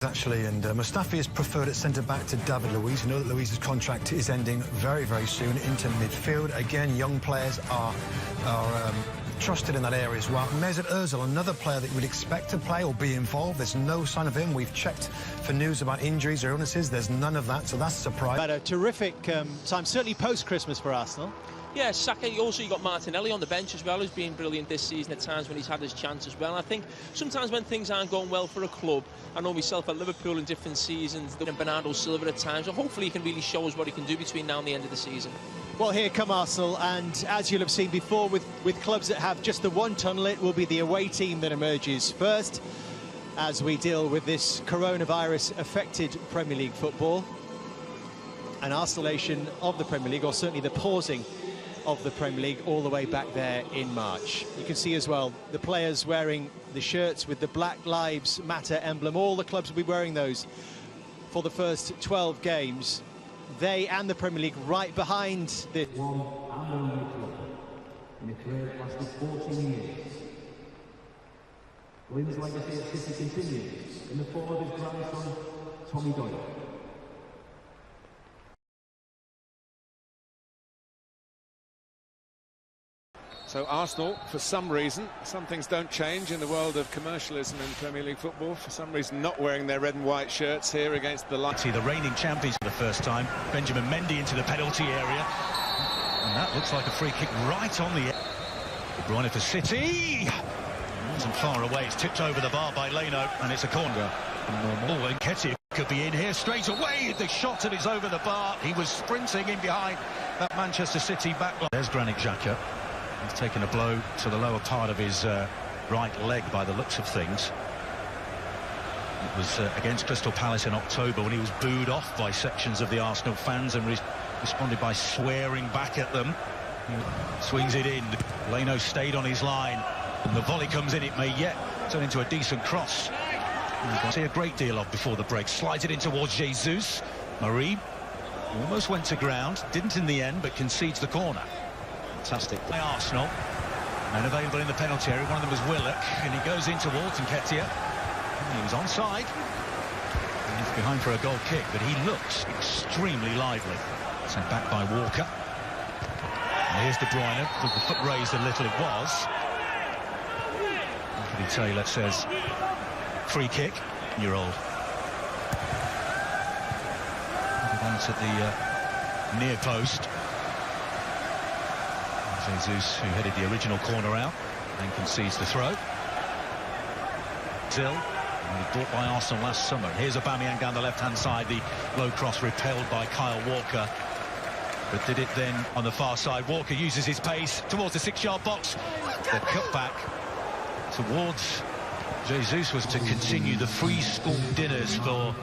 Actually, and Mustafi is preferred at centre-back to David Luiz. You know that Luiz's contract is ending very, very soon into midfield. Again, young players are trusted in that area as well. Mesut Ozil, another player that you would expect to play or be involved. There's no sign of him. We've checked for news about injuries or illnesses. There's none of that, so that's a surprise. But a terrific time, certainly post-Christmas for Arsenal. Yeah, Saka, also you got Martinelli on the bench as well, who's been brilliant this season at times when he's had his chance as well. And I think sometimes when things aren't going well for a club, I know myself at Liverpool in different seasons, and Bernardo Silva at times, so hopefully he can really show us what he can do between now and the end of the season. Well, here come Arsenal, and as you'll have seen before with clubs that have just the one tunnel, it will be the away team that emerges first as we deal with this coronavirus-affected Premier League football. An isolation of the Premier League, or certainly the pausing of the Premier League all the way back there in March. You can see as well the players wearing the shirts with the Black Lives Matter emblem. All the clubs will be wearing those for the first 12 games. They and the Premier League right behind the... One and only club in a career that lasted 14 years. Lynn's legacy at City continues in the form of his grandson, Tommy Doyle. So Arsenal, for some reason, some things don't change in the world of commercialism in Premier League football, for some reason not wearing their red and white shirts here against the light. See the reigning champions for the first time. Benjamin Mendy into the penalty area. And that looks like a free kick right on the... De Bruyne for City. It wasn't far away. It's tipped over the bar by Leno, and it's a corner. Oh, and Nketiah could be in here straight away. The shot of it's over the bar. He was sprinting in behind that Manchester City backline. There's Granit Xhaka. He's taken a blow to the lower part of his right leg by the looks of things. It was against Crystal Palace in October when he was booed off by sections of the Arsenal fans and responded by swearing back at them. He swings it in. Leno stayed on his line, and the volley comes in. It may yet turn into a decent cross. You can see a great deal of before the break. Slides it in towards Jesus. Marie almost went to ground, didn't in the end, but concedes the corner. Fantastic by Arsenal. Men available in the penalty area. One of them was Willock, and he goes in towards Nketiah. He was onside. He's behind for a goal kick, but he looks extremely lively. Sent back by Walker. And here's De Bruyne. With the foot raised a little, it was. Anthony Taylor says free kick. You're old. Onto the near post. Jesus, who headed the original corner out, then concedes the throw. Zil, bought by Arsenal last summer. Here's Aubameyang down the left-hand side. The low cross repelled by Kyle Walker. But did it then on the far side. Walker uses his pace towards the 6-yard box. The cutback towards Jesus was to continue the free school dinners for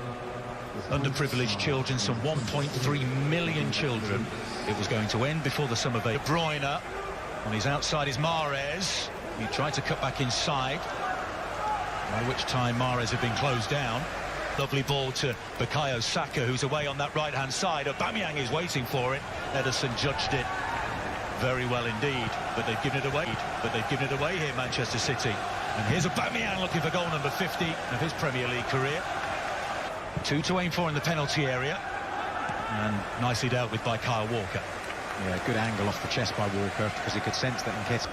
underprivileged children, some 1.3 million children. It was going to end before the summer break. De Bruyne on his outside is Mahrez. He tried to cut back inside, by which time Mahrez had been closed down. Lovely ball to Bukayo Saka, who's away on that right-hand side. Aubameyang is waiting for it. Ederson judged it very well indeed, but they've given it away. Here, Manchester City. And here's Aubameyang looking for goal number 50 of his Premier League career. 2 to aim for in the penalty area, and nicely dealt with by Kyle Walker. Yeah, good angle off the chest by Walker, because he could sense that Nketiah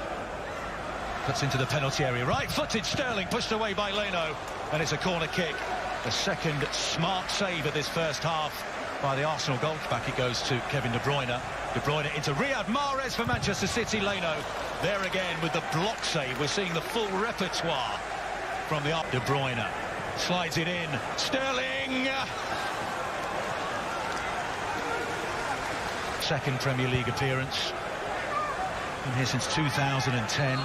cuts into the penalty area. Right-footed Sterling, pushed away by Leno, and it's a corner kick. The second smart save of this first half by the Arsenal goalkeeper. Back it goes to Kevin De Bruyne. De Bruyne into Riyad Mahrez for Manchester City. Leno there again with the block save. We're seeing the full repertoire from the De Bruyne. Slides it in. Sterling! Second Premier League appearance. Been here since 2010.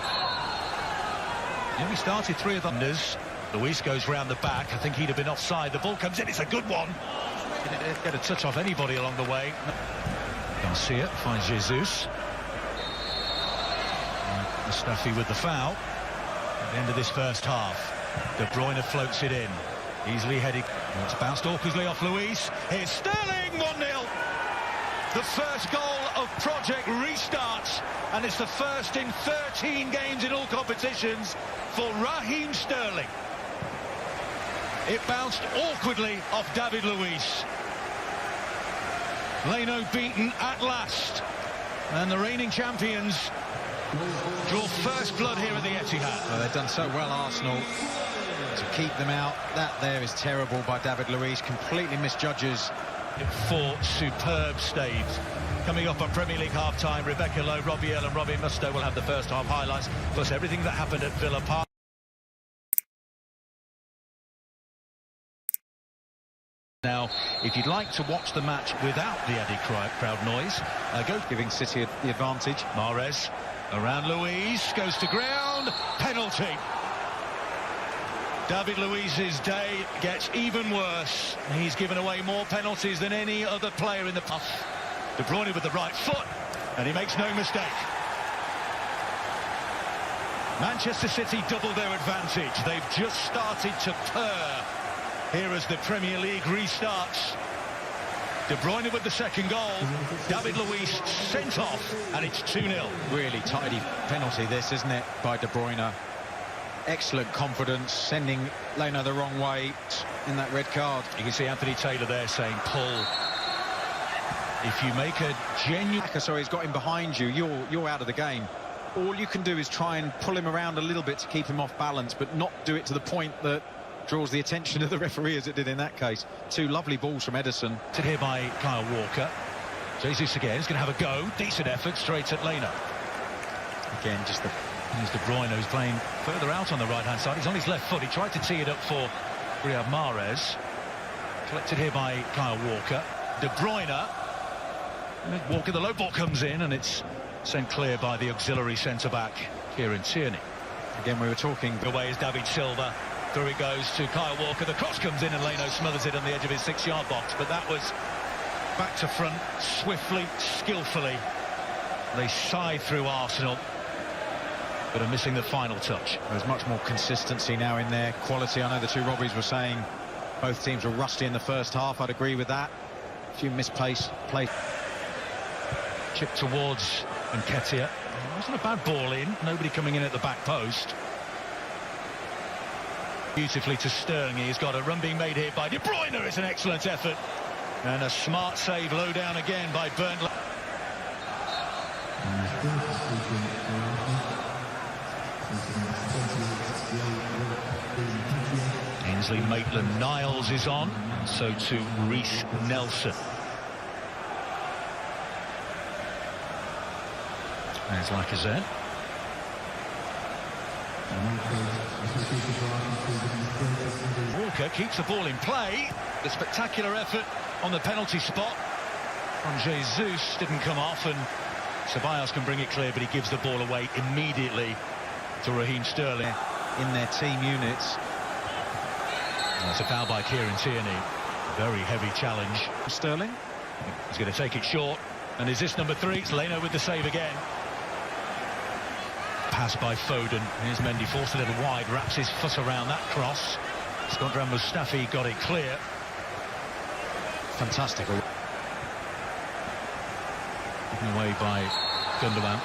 He only started 3 of the unders. Luiz goes round the back. I think he'd have been offside. The ball comes in. It's a good one. Didn't get a touch off anybody along the way. Garcia finds Jesus. Mustafi with the foul at the end of this first half. De Bruyne floats it in. Easily headed. It's bounced awkwardly off Luiz. Here's Sterling, 1-0. The first goal of Project Restart. And it's the first in 13 games in all competitions for Raheem Sterling. It bounced awkwardly off David Luiz. Leno beaten at last. And the reigning champions draw first blood here at the Etihad. Well, they've done so well, Arsenal, to keep them out. That there is terrible by David Luiz. Completely misjudges. 4 superb staves. Coming up on Premier League half-time, Rebecca Lowe, Robbie Earle and Robbie Mustoe will have the first half highlights, plus everything that happened at Villa Park. Now, if you'd like to watch the match without the added crowd noise, go Giving City the advantage. Mahrez around Luiz, goes to ground, penalty. David Luiz's day gets even worse. He's given away more penalties than any other player in the puff. De Bruyne with the right foot, and he makes no mistake. Manchester City double their advantage. They've just started to purr here as the Premier League restarts. De Bruyne with the second goal. David Luiz sent off, and it's 2-0. Really tidy penalty this, isn't it, by De Bruyne? Excellent confidence, sending Leno the wrong way in that red card. You can see Anthony Taylor there saying, pull. If you make a genuine... So he's got him behind you, you're out of the game. All you can do is try and pull him around a little bit to keep him off balance, but not do it to the point that draws the attention of the referee, as it did in that case. 2 lovely balls from Ederson. Here by Kyle Walker. Jesus again is going to have a go. Decent effort straight at Leno. Again, just the... Here's De Bruyne, who's playing further out on the right-hand side. He's on his left foot. He tried to tee it up for Riyad Mahrez. Collected here by Kyle Walker. De Bruyne. Walker, the low ball comes in, and it's sent clear by the auxiliary centre-back, Kieran Tierney. Again, we were talking... Away is David Silva. Through it goes to Kyle Walker. The cross comes in, and Leno smothers it on the edge of his 6-yard box. But that was back to front, swiftly, skillfully. They side through Arsenal, but are missing the final touch. There's much more consistency now in their quality. I know the 2 Robbies were saying both teams were rusty in the first half. I'd agree with that. A few misplaced plays. Chip towards Nketiah. It wasn't a bad ball in. Nobody coming in at the back post. Beautifully to Sterling. He's got a run being made here by De Bruyne. It's an excellent effort. And a smart save low down again by Burnley. Ainsley Maitland-Niles is on, and so too Reece Nelson. There's Lacazette. Walker keeps the ball in play. The spectacular effort on the penalty spot from Jesus didn't come off, and Ceballos can bring it clear, but he gives the ball away immediately to Raheem Sterling. In their team units. That's a foul by Kieran Tierney. Very heavy challenge. Sterling. He's going to take it short. And is this number 3? It's Leno with the save again. Pass by Foden. Here's Mendy, forced a little wide, wraps his foot around that cross. Skodran Mustafi got it clear. Fantastic. Taken away by Gundogan.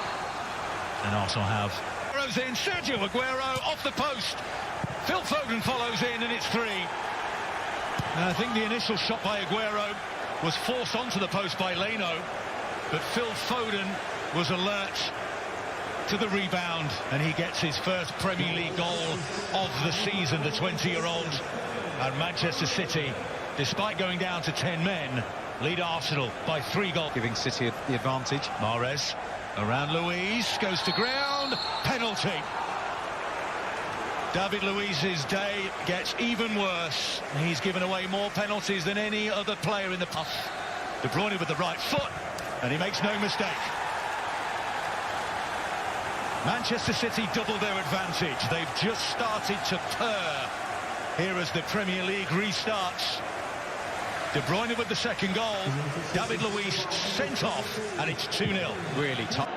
And Arsenal have... in, Sergio Aguero off the post. Phil Foden follows in, and it's 3. I think the initial shot by Aguero was forced onto the post by Leno, but Phil Foden was alert to the rebound, and he gets his first Premier League goal of the season, the 20-year-old. And Manchester City, despite going down to 10 men, lead Arsenal by 3 goals. Giving City the advantage. Mahrez around Luiz, goes to ground, penalty. David Luiz's day gets even worse. He's given away more penalties than any other player in the puff. De Bruyne with the right foot, and he makes no mistake. Manchester City double their advantage. They've just started to purr here as the Premier League restarts. De Bruyne with the second goal. David Luiz sent off, and it's 2-0. Really top.